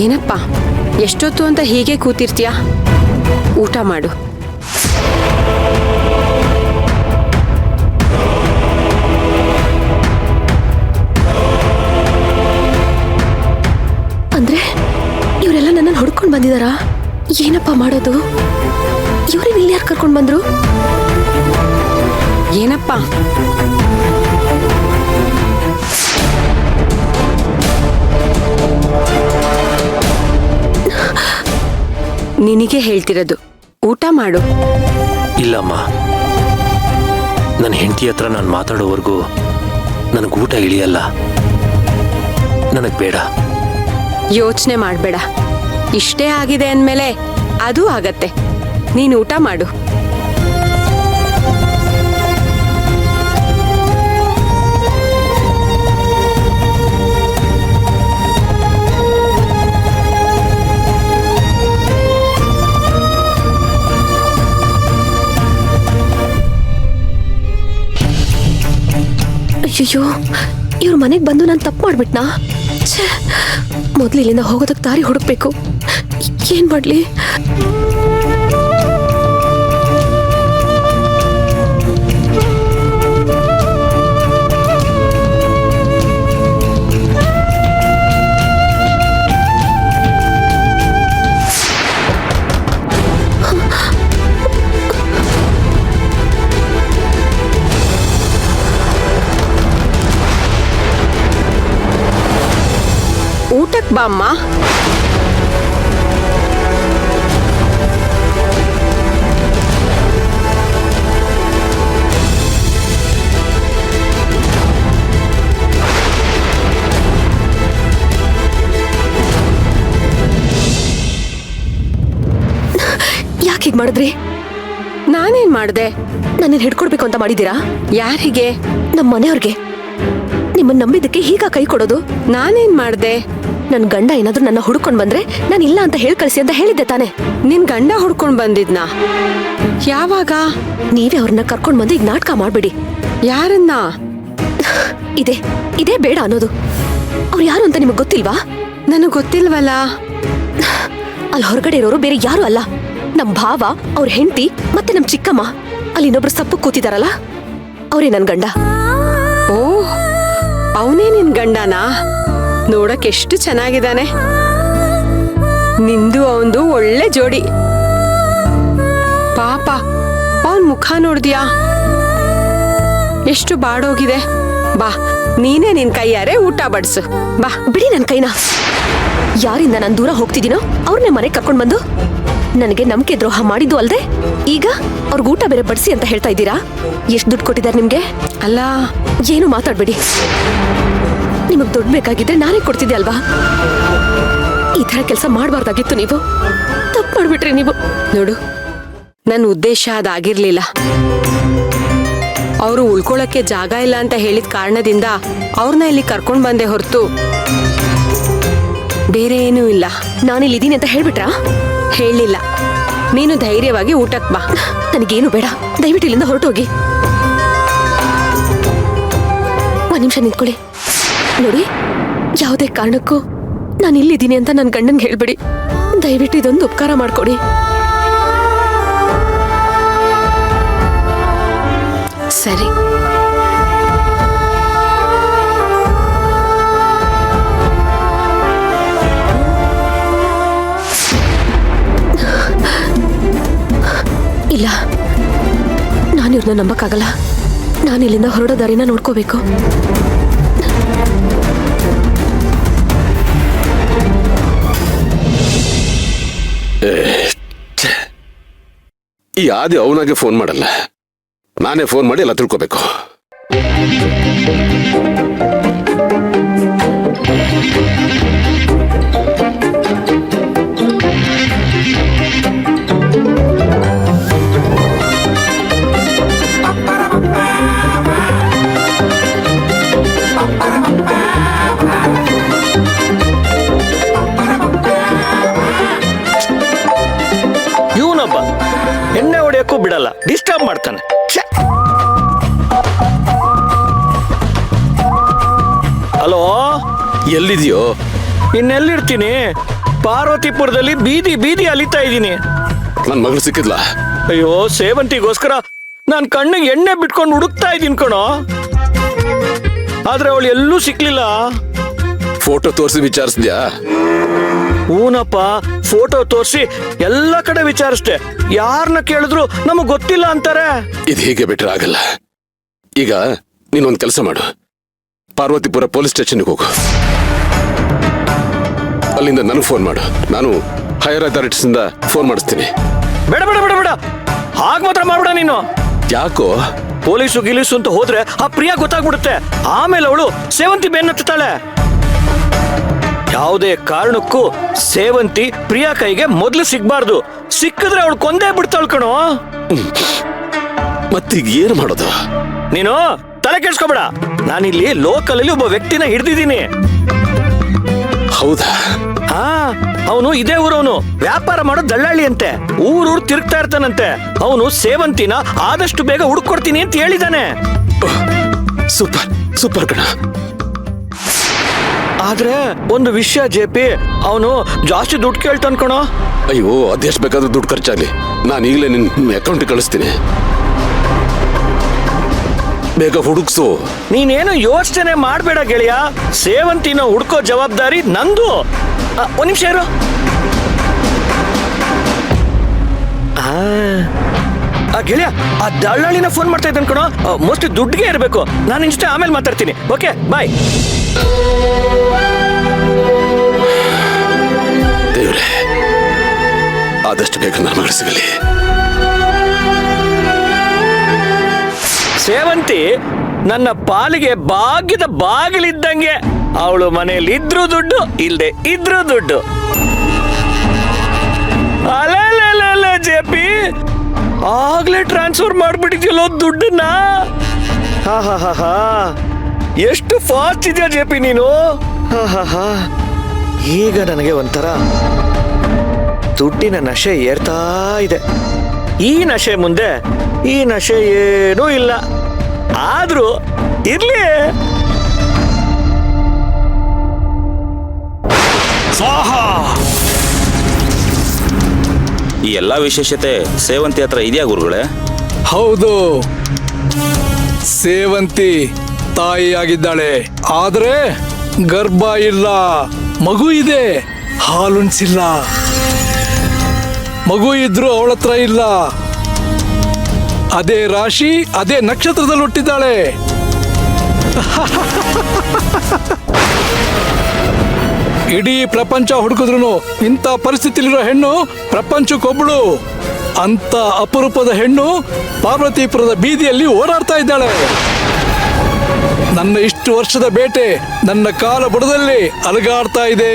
ಏನಪ್ಪ ಎಷ್ಟೊತ್ತು ಅಂತ ಹೀಗೆ ಕೂತಿರ್ತೀಯ? ಊಟ ಮಾಡು. ಅಂದ್ರೆ ಇವರೆಲ್ಲ ನನ್ನನ್ನು ಹೊಡ್ಕೊಂಡು ಬಂದಿದಾರಾ? ಏನಪ್ಪ ಮಾಡೋದು? ಇವ್ರನ್ನ ಇಲ್ಲಿ ಯಾರು ಕರ್ಕೊಂಡು ಬಂದ್ರು? ಏನಪ್ಪ ನಿನಗೆ ಹೇಳ್ತಿರೋದು, ಊಟ ಮಾಡು. ಇಲ್ಲಮ್ಮ, ನನ್ನ ಹೆಂಡತಿ ಹತ್ರ ನಾನು ಮಾತಾಡೋವರೆಗೂ ನನಗೆ ಊಟ ಇಳಿಯಲ್ಲ. ನನಗೆ ಬೇಡ. ಯೋಚನೆ ಮಾಡಬೇಡ. ಇಷ್ಟೇ ಆಗಿದೆ ಅಂದಮೇಲೆ ಅದು ಆಗತ್ತೆ. ನೀನು ಊಟ ಮಾಡು. ಅಯ್ಯೋ, ಇವ್ರ ಮನೆಗೆ ಬಂದು ನಾನು ತಪ್ಪು ಮಾಡ್ಬಿಟ್ನಾ? ಮೊದ್ಲು ಇಲ್ಲಿಂದ ಹೋಗೋದಕ್ಕೆ ದಾರಿ ಹುಡುಕ್ಬೇಕು. ಏನ್ ಮಾಡ್ಲಿ? ಊಟಕ್ಕೆ ಬಾ ಅಮ್ಮ. ಯಾಕೆ ಹೀಗೆ ಮಾಡಿದ್ರಿ? ನಾನೇನ್ ಮಾಡ್ದೆ? ನನ್ನನ್ನು ಹಿಡ್ಕೊಡ್ಬೇಕು ಅಂತ ಮಾಡಿದ್ದೀರಾ? ಯಾರಿಗೆ? ನಮ್ಮ ಮನೆಯವ್ರಿಗೆ. ನಿಮ್ಮನ್ನ ನಂಬಿದ್ದಕ್ಕೆ ಹೀಗ ಕೈ ಕೊಡೋದು? ನಾನೇನ್ ಮಾಡ್ದೆ? ನನ್ ಗಂಡ ಏನಾದ್ರೂ ನನ್ನ ಹುಡ್ಕೊಂಡ್ ಬಂದ್ರೆ ನಾನು ಇಲ್ಲ ಅಂತ ಹೇಳಿ ಕಳಿಸಿ ಅಂತ ಹೇಳಿದ್ದೆ ತಾನೆ? ನಿನ್ ಗಂಡ ಹುಡ್ಕೊಂಡ್ ಬಂದಿದ್ನಾ? ಯಾವಾಗ? ನೀವೇ ಅವ್ರನ್ನ ಕರ್ಕೊಂಡ್ ಬಂದು ಈಗ ನಾಟಕ ಮಾಡ್ಬಿಡಿ. ಯಾರನ್ನ? ಇದೇ ಬೇಡ ಅನ್ನೋದು. ಅವ್ರು ಯಾರು ಅಂತ ನಿಮಗ್ ಗೊತ್ತಿಲ್ವಾ? ನನಗ್ ಗೊತ್ತಿಲ್ವಲ್ಲ. ಅಲ್ಲಿ ಹೊರಗಡೆ ಇರೋರು ಬೇರೆ ಯಾರು ಅಲ್ಲ, ನಮ್ ಭಾವ, ಅವ್ರ ಹೆಂಡತಿ ಮತ್ತೆ ನಮ್ ಚಿಕ್ಕಮ್ಮ. ಅಲ್ಲಿ ಇನ್ನೊಬ್ರು ಸಪ್ಪು ಕೂತಿದಾರಲ್ಲ, ಅವರೇ ನನ್ ಗಂಡ. ಓ, ಅವನೇ ನಿನ್ ಗಂಡನಾ? ನೋಡಕ್ ಎಷ್ಟು ಚೆನ್ನಾಗಿದ್ದಾನೆ. ನಿಂದು ಅವಂದು ಒಳ್ಳೆ ಜೋಡಿ. ಪಾಪ, ಅವನ್ ಮುಖ ನೋಡ್ದ್ಯಾ? ಎಷ್ಟು ಬಾಡೋಗಿದೆ. ಬಾ, ನೀನೇ ನಿನ್ ಕೈಯಾರೆ ಊಟ ಬಡ್ಸು. ಬಾ. ಬಿಡಿ ನನ್ ಕೈನ. ಯಾರಿಂದ ನಾನು ದೂರ ಹೋಗ್ತಿದ್ದೀನೋ ಅವ್ರನ್ನೇ ಮನೆಗೆ ಕರ್ಕೊಂಡ್ ಬಂದು ನನಗೆ ನಂಬಿಕೆ ದ್ರೋಹ ಮಾಡಿದ್ದು ಅಲ್ದೆ ಈಗ ಅವ್ರಿಗೆ ಊಟ ಬೇರೆ ಬಡಿಸಿ ಅಂತ ಹೇಳ್ತಾ ಇದ್ದೀರಾ? ಎಷ್ಟು ದುಡ್ಡು ಕೊಟ್ಟಿದ್ದಾರೆ ನಿಮ್ಗೆ? ಅಲ್ಲ, ಏನು ಮಾತಾಡ್ಬೇಡಿ. ನಿಮಗ್ ದುಡ್ಡು ಬೇಕಾಗಿದ್ರೆ ನಾನೇ ಕೊಡ್ತಿದ್ದೆ ಅಲ್ವಾ? ಈ ತರ ಕೆಲಸ ಮಾಡಬಾರ್ದಾಗಿತ್ತು. ನೀವು ತಪ್ಪು ಮಾಡ್ಬಿಟ್ರಿ. ನೀವು ನೋಡು, ನನ್ನ ಉದ್ದೇಶ ಅದಾಗಿರ್ಲಿಲ್ಲ. ಅವರು ಉಳ್ಕೊಳಕ್ಕೆ ಜಾಗ ಇಲ್ಲ ಅಂತ ಹೇಳಿದ ಕಾರಣದಿಂದ ಅವ್ರನ್ನ ಇಲ್ಲಿ ಕರ್ಕೊಂಡ್ ಬಂದೆ ಹೊರತು ಬೇರೆ ಏನೂ ಇಲ್ಲ. ನಾನಿಲ್ಲಿದ್ದೀನಿ ಅಂತ ಹೇಳ್ಬಿಟ್ರಾ? ಹೇಳಿಲ್ಲ. ನೀನು ಧೈರ್ಯವಾಗಿ ಊಟಕ್ಕೆ ಬಾ. ನನಗೇನು ಬೇಡ, ದಯವಿಟ್ಟು ಇಲ್ಲಿಂದ ಹೊರಟೋಗಿ. ಒಂದ್ ನಿಮಿಷ ನಿಂತ್ಕೊಳ್ಳಿ. ನೋಡಿ, ಯಾವುದೇ ಕಾರಣಕ್ಕೂ ನಾನು ಇಲ್ಲಿದ್ದೀನಿ ಅಂತ ನನ್ನ ಗಂಡನ್ಗೆ ಹೇಳ್ಬೇಡಿ. ದಯವಿಟ್ಟು ಇದೊಂದು ಉಪಕಾರ ಮಾಡ್ಕೊಡಿ. ಸರಿ. ಇಲ್ಲ, ನಾನು ಇವ್ರನ್ನ ನಂಬಕ್ಕಾಗಲ್ಲ. ನಾನು ಇಲ್ಲಿಂದ ಹೊರಡೋ ದಾರಿನ ನೋಡ್ಕೋಬೇಕು. ಈ ಆದಿ ಅವನಾಗೆ ಫೋನ್ ಮಾಡಲ್ಲ, ನಾನೇ ಫೋನ್ ಮಾಡಿ ಎಲ್ಲ ತಿಳ್ಕೋಬೇಕು. ಇವನೊಬ್ಬ ಎಣ್ಣೆ ಹೊಡೆಯಕ್ಕೂ ಬಿಡಲ್ಲ, ಡಿಸ್ಟರ್ಬ್ ಮಾಡ್ತಾನೆ. ಹಲೋ, ಎಲ್ಲಿದೆಯೋ? ಇನ್ನೆಲ್ಲಿರ್ತೀನಿ? ಪಾರ್ವತಿಪುರದಲ್ಲಿ ಬೀದಿ ಬೀದಿ ಅಲಿತಾ ಇದ್ದೀನಿ. ನನ್ ಮಗಳು ಸಿಕ್ಕಿದ್ಲಾ? ಅಯ್ಯೋ, ಸೇವಂತಿಗೋಸ್ಕರ ನಾನ್ ಕಣ್ಣಿಗೆ ಎಣ್ಣೆ ಬಿಟ್ಕೊಂಡು ಹುಡುಕ್ತಾ ಇದ್ದೀನಿ ಕಣೋ. ಆದ್ರೆ ಅವಳು ಎಲ್ಲೂ ಸಿಕ್ಲಿಲ್ಲ. ಫೋಟೋ ತೋರಿಸಿ ವಿಚಾರಿಸಿದ್ಯಾ? ಹೂನಪ್ಪ, ಫೋಟೋ ತೋರಿಸಿ ಎಲ್ಲ ಕಡೆ ವಿಚಾರಿಸ್ದೆ. ಯಾರನ್ನ ಕೇಳಿದ್ರು ನಮಗ್ ಗೊತ್ತಿಲ್ಲ ಅಂತಾರೆ. ಇದು ಹೀಗೆ ಬಿಟ್ರೆ ಆಗಲ್ಲ. ಈಗ ನೀನೊಂದ್ ಕೆಲಸ ಮಾಡು, ಪಾರ್ವತಿಪುರ ಪೊಲೀಸ್ ಸ್ಟೇಷನ್ಗೆ ಹೋಗು. ಅಲ್ಲಿಂದ ನನಗೆ ಫೋನ್ ಮಾಡು, ನಾನು ಹೈಯರ್ ಅಥಾರಿಟೀಸ್ ಇಂದ ಫೋನ್ ಮಾಡಿಸ್ತೀನಿ. ಬೇಡ ಬೇಡ ಬೇಡ ಬೇಡ, ಹಾಗ್ ಮಾತ್ರ ಮಾಡ್ಬೇಡ ನೀನು. ಯಾಕೋ? ಪೊಲೀಸು ಗಿಲೀಸು ಅಂತ ಹೋದ್ರೆ ಆ ಪ್ರಿಯಾ ಗೊತ್ತಾಗ್ಬಿಡುತ್ತೆ. ಆಮೇಲೆ ಅವಳು ಸೇವಂತಿ ಬೆನ್ನತ್ತಾಳೆ. ಯಾವುದೇ ಕಾರಣಕ್ಕೂ ಸೇವಂತಿ ಪ್ರಿಯಾ ಕೈಗೆ ಮೊದ್ಲು ಸಿಗ್ಬಾರ್ದು. ಸಿಕ್ಕಿದ್ರೆ ಅವಳು ಕೊಂದೇ ಬಿಡ್ತಾಳ್ ಕಣೋ. ಮತ್ತೀಗ ಏನು ಮಾಡೋದು? ನೀನು ತಲೆ ಕೆಡ್ಸ್ಕೊಬೇಡ. ನಾನಿಲ್ಲಿ ಲೋಕಲ್ ಅಲ್ಲಿ ಒಬ್ಬ ವ್ಯಕ್ತಿನ ಹಿಡ್ದಿದ್ದೀನಿ. ಹೌದಾ? ಹಾ, ಅವನು ಇದೇ ಊರವನು. ವ್ಯಾಪಾರ ಮಾಡೋ ದಳ್ಳಾಳಿ ಅಂತೆ. ಊರೂರು ತಿರುಗ್ತಾ ಇರ್ತಾನಂತೆ. ಅವನು ಸೇವಂತಿನ ಆದಷ್ಟು ಬೇಗ ಹುಡುಕೊಡ್ತೀನಿ ಅಂತ ಹೇಳಿದಾನೆ. ಸೂಪರ್ ಸೂಪರ್ ಕಣ. ಆದ್ರೆ ಒಂದು ವಿಷಯ ಜೆಪಿ, ಅವನು ಜಾಸ್ತಿ ದುಡ್ಡು ಕೇಳ್ತಾನ ಕಣೋ. ಅಯ್ಯೋ, ಅದೆಷ್ಟು ಬೇಕಾದ್ರೂ ದುಡ್ಡು ಖರ್ಚಾಗ್ಲಿ, ನಾನು ಈಗಲೇ ನಿನ್ನ ಅಕೌಂಟಿಗೆ ಕಳಿಸ್ತೀನಿ. ಬೇಗ ಹುಡುಕ್ಸು. ನೀನೇನು ಯೋಚನೆ ಮಾಡ್ಬೇಡ ಗೆಳೆಯ. ಸೇವಂತಿನ ಹುಡ್ಕೋ ಜವಾಬ್ದಾರಿ ನಂದು. ಒಂದ್ ನಿಮಿಷ ಇರು. ಗೆಳೆಯ, ಆ ದಳ್ಳಾಳಿನ ಫೋನ್ ಮಾಡ್ತಾ ಇದ್ದಾನೆ ಕಣೋ. ಮೋಸ್ಟ್ಲಿ ದುಡ್ಡಿಗೆ ಇರಬೇಕು. ನಾನು ನಿನ್ ಜೊತೆ ಆಮೇಲೆ ಮಾತಾಡ್ತೀನಿ. ಓಕೆ, ಬಾಯ್. ದೇವ್ರೆ, ಆದಷ್ಟು ಬೇಗ ನನ್ನ ಮಗಳು ಸಿಗಲಿ. ಸೇವಂತಿ ನನ್ನ ಪಾಲಿಗೆ ಭಾಗ್ಯದ ಬಾಗಿಲಿದ್ದಂಗೆ. ಅವಳು ಮನೆಯಲ್ಲಿ ಇದ್ರೂ ದುಡ್ಡು, ಇಲ್ದೆ ಇದ್ರೂ ದುಡ್ಡು. ಅಲ್ಲ ಜೆಪಿ, ಆಗ್ಲೇ ಟ್ರಾನ್ಸ್ಫರ್ ಮಾಡ್ಬಿಟ್ಟಿದ್ಯಲ್ಲೋ ದುಡ್ಡನ್ನ. ಹಾ, ಎಷ್ಟು ಫಾಸ್ಟ್ ಇದೆಯಾ ಜೆಪಿ ನೀನು. ಹಾ, ಈಗ ನನಗೆ ಒಂಥರ ದುಡ್ಡಿನ ನಶೆ ಏರ್ತಾ ಇದೆ. ಈ ನಶೆ ಮುಂದೆ ಈ ನಶೆ ಏನೂ ಇಲ್ಲ. ಆದ್ರೂ ಇರ್ಲಿ. ಈ ಎಲ್ಲಾ ವಿಶೇಷತೆ ಸೇವಂತಿ ಹತ್ರ ಇದೆಯಾ ಗುರುಗಳೇ? ಹೌದು, ಸೇವಂತಿ ತಾಯಿಯಾಗಿದ್ದಾಳೆ. ಆದ್ರೆ ಗರ್ಭ ಇಲ್ಲ. ಮಗು ಇದೆ, ಹಾಲುಣಿಸಿಲ್ಲ. ಮಗು ಇದ್ರು ಅವಳ ಹತ್ರ ಇಲ್ಲ. ಅದೇ ರಾಶಿ, ಅದೇ ನಕ್ಷತ್ರದಲ್ಲಿ ಹುಟ್ಟಿದ್ದಾಳೆ. ಇಡೀ ಪ್ರಪಂಚ ಹುಡುಕಿದ್ರು ಇಂಥ ಪರಿಸ್ಥಿತಿಲಿರೋ ಹೆಣ್ಣು ಪ್ರಪಂಚಕ್ಕೊಬ್ಬಳು. ಅಂತ ಅಪರೂಪದ ಹೆಣ್ಣು ಪಾರ್ವತಿಪುರದ ಬೀದಿಯಲ್ಲಿ ಓಡಾಡ್ತಾ ಇದ್ದಾಳೆ. ನನ್ನ ಇಷ್ಟು ವರ್ಷದ ಬೇಟೆ ನನ್ನ ಕಾಲ ಬುಡದಲ್ಲಿ ಅಲಗಾಡ್ತಾ ಇದೆ.